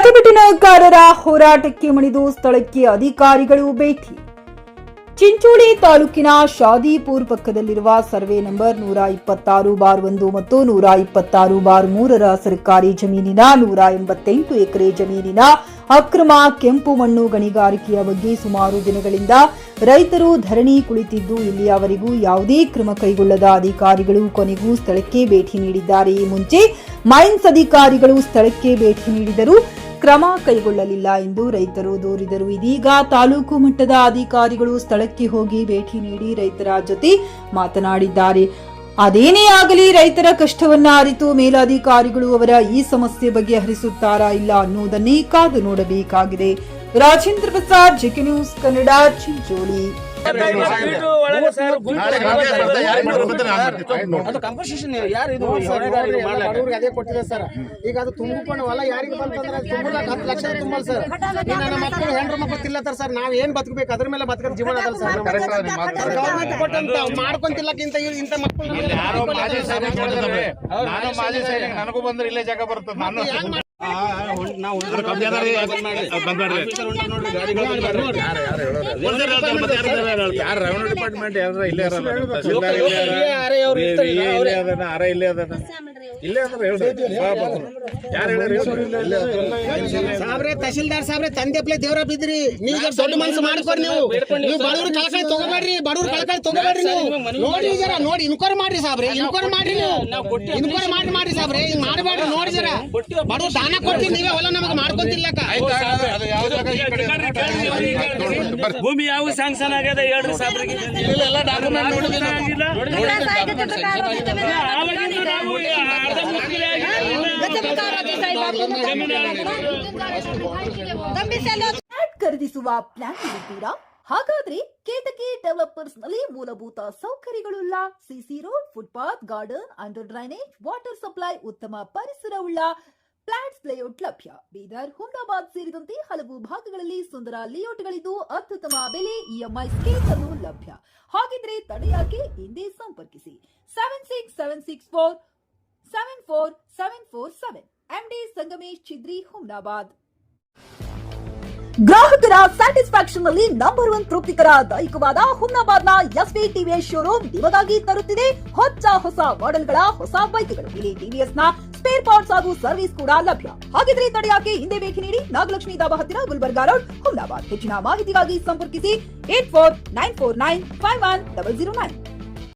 ಪ್ರತಿಭಟನಾಕಾರರ ಹೋರಾಟಕ್ಕೆ ಮಣಿದು ಸ್ಥಳಕ್ಕೆ ಅಧಿಕಾರಿಗಳು ಭೇಟಿ. ಚಿಂಚೋಳಿ ತಾಲೂಕಿನ ಶಾದಿಪುರ್ ಪಕ್ಕದಲ್ಲಿರುವ ಸರ್ವೆ ನಂಬರ್ 126/1 ಮತ್ತು 126/3ರ ಸರ್ಕಾರಿ ಜಮೀನಿನ 188 ಎಕರೆ ಜಮೀನಿನ ಅಕ್ರಮ ಕೆಂಪು ಮಣ್ಣು ಗಣಿಗಾರಿಕೆಯ ಬಗ್ಗೆ ಸುಮಾರು ದಿನಗಳಿಂದ ರೈತರು ಧರಣಿ ಕುಳಿತಿದ್ದು ಇಲ್ಲಿಯವರೆಗೂ ಯಾವುದೇ ಕ್ರಮ ಕೈಗೊಳ್ಳದ ಅಧಿಕಾರಿಗಳು ಕೊನೆಗೂ ಸ್ಥಳಕ್ಕೆ ಭೇಟಿ ನೀಡಿದ್ದಾರೆ. ಈ ಮುಂಚೆ ಮೈನ್ಸ್ ಅಧಿಕಾರಿಗಳು ಸ್ಥಳಕ್ಕೆ ಭೇಟಿ ನೀಡಿದರೂ ಕ್ರಮ ಕೈಗೊಳ್ಳಲಿಲ್ಲ ಎಂದು ರೈತರು ದೂರಿದರು. ಇದೀಗ ತಾಲೂಕು ಮಟ್ಟದ ಅಧಿಕಾರಿಗಳು ಸ್ಥಳಕ್ಕೆ ಹೋಗಿ ಭೇಟಿ ನೀಡಿ ರೈತರ ಜೊತೆ ಮಾತನಾಡಿದ್ದಾರೆ. ಅದೇನೇ ಆಗಲಿ ರೈತರ ಕಷ್ಟವನ್ನ ಅರಿತು ಮೇಲಧಿಕಾರಿಗಳು ಅವರ ಈ ಸಮಸ್ಯೆ ಬಗೆಹರಿಸುತ್ತಾರಾ ಇಲ್ಲ ಅನ್ನುವುದನ್ನೇ ಕಾದು ನೋಡಬೇಕಾಗಿದೆ. Rajendra Prasad, GK news Kannada, Chincholi. ಅದೇ ಕೊಟ್ಟಿದೆ ಸರ್. ಈಗ ಅದು ತುಂಬಿಕೊಂಡು ಹೊಲ ಯಾರಿಗೆ ಬಂತಂದ್ರೆ ತುಂಬಲಾಕ 10 ಲಕ್ಷ ತುಂಬಲ್ ಸರ್. ನನ್ನ ಮಕ್ಕಳು ಹೆಣ್ಣು ಮಕ್ಕಳು ತಿಲ್ಲತ್ತಾರ ಸರ್. ನಾವ್ ಏನ್ ಬದುಕಬೇಕು ಅದ್ರ ಮೇಲೆ ಬದುಕದ ಜೀವನ ಅದಲ್ಲ ಸರ್. ಗವರ್ಮೆಂಟ್ ಕೊಟ್ಟಂತ ಮಾಡ್ಕೊಂತಿಲ್ಲಕ್ಕಿಂತ ಇಂತ ಮಕ್ಕಳು ನನಗೂ ಬಂದ್ರೆ ಇಲ್ಲೇ ಜಾಗ ಬರ್ತದೆ. ನಾನು ರೆವೆನ್ಯೂ ಡಿಪಾರ್ಟ್ಮೆಂಟ್ ಯಾರು ಇಲ್ಲೇ ಸಾಬ್ರೆ ತಹಶೀಲ್ದಾರ್ ಸಾಬ್ರೆ ತಂದೆಪ್ಲೆ ದೇವ್ರ ಬಿದ್ರಿ. ನೀವು ದೊಡ್ಡ ಮನಸ್ಸು ಮಾಡ್ಕೊರಿ. ನೀವು ಬಡವ್ರ ಕಳಕಳಿ ತಗೋಬೇಡ್ರಿ. ಬಡವ್ರ ಕಳಕಳಿ ತಗೋಬೇಡ್ರಿ. ನೀವು ನೋಡಿ ಜರ ನೋಡಿ ಇನ್ಕ್ವೈರಿ ಮಾಡ್ರಿ ಸಾಬ್ರೆ. ಇನ್ಕ್ವೈರಿ ಮಾಡ್ರಿ. ನೀವು ಇನ್ಕ್ವೈರಿ ಮಾಡ್ರಿ ಸಾಬ್ರೆ. ಹಿಂಗ್ ಮಾಡಬೇಡ್ರಿ. ನೋಡಿ ಜರ ಬಡವ್ರ ದಾನ ಕೊಡ್ತೀವಿ. ನೀವೇ ಹೊಲ ನಮಗೆ ಮಾಡ್ಕೊಂತಿಲ್ಲಕ್ಕ. ಭೂಮಿ ಯಾವ ಸ್ಯಾಂಕ್ಷನ್ ಆಗ್ಯದ ಹೇಳ್ರಿ ಸಾಬ್ರಿಗೆ. ಎಲ್ಲ ಡಾಕ್ಯುಮೆಂಟ್ ನೋಡಿದ್ರೆ ಖರೀದಿಸುವ ಪ್ಲಾನ್ ಇರುತ್ತೀರಾ? ಹಾಗಾದ್ರೆ ಕೇತಕಿ ಡೆವಲಪರ್ಸ್ ನಲ್ಲಿ ಮೂಲಭೂತ ಸೌಕರ್ಯಗಳುಳ್ಳ CC road, footpath, garden, under drainage, water supply, ಉತ್ತಮ ಪರಿಸರವುಳ್ಳ ಫ್ಲಾಟ್ಸ್ ಲೇಔಟ್ ಲಭ್ಯ. ಬೀದರ್, ಹುಮ್ನಾಬಾದ್ ಸೇರಿದಂತೆ ಹಲವು ಭಾಗಗಳಲ್ಲಿ ಸುಂದರ ಲೇಔಟ್ಗಳಿದ್ದು ಅತ್ಯುತ್ತಮ ಬೆಲೆ, ಇಎಂಐ ಸ್ಕೀಮ್ ಅನ್ನು ಲಭ್ಯ. ಹಾಗಿದ್ರೆ ತಡೆಯಾಕೆ ಹಿಂದೆ ಸಂಪರ್ಕಿಸಿ 7676474747 MD ಸಂಗಮೇಶ್ ಚಿದ್ರಿ, ಹುಮ್ನಾಬಾದ್. ಗ್ರಾಹಕರ ಸ್ಯಾಟಿಸ್ಫ್ಯಾಕ್ಷನ್ ನಲ್ಲಿ ನಂಬರ್ 1 ತೃಪ್ತಿಕರ ದಾಯಕವಾದ ಹುಮ್ನಾಬಾದ್ನ ಎಸ್ವಿ ಟಿವಿಎಸ್ ಶೋರೂಮ್ ನಿಮಗಾಗಿ ತರುತ್ತಿದೆ ಹೊಸ ಮಾಡೆಲ್ಗಳ ಹೊಸ ಬೈಕ್ಗಳು. ಇಲ್ಲಿ ಟಿವಿಎಸ್ ನ ಸ್ಪೇರ್ ಪಾರ್ಟ್ಸ್ ಹಾಗೂ ಸರ್ವಿಸ್ ಕೂಡ ಲಭ್ಯ. ಹಾಗಿದ್ರೆ ತಡೆಯಾಕೆ ಹಿಂದೆ ಭೇಟಿ ನೀಡಿ. ನಾಗಲಕ್ಷ್ಮಿ ಧಾಬಾ ಹತ್ತಿರ, ಗುಲ್ಬರ್ಗಾ ರೋಡ್, ಹುಮ್ನಾಬಾದ್. ಹೆಚ್ಚಿನ ಮಾಹಿತಿಗಾಗಿ ಸಂಪರ್ಕಿಸಿ 8494951009.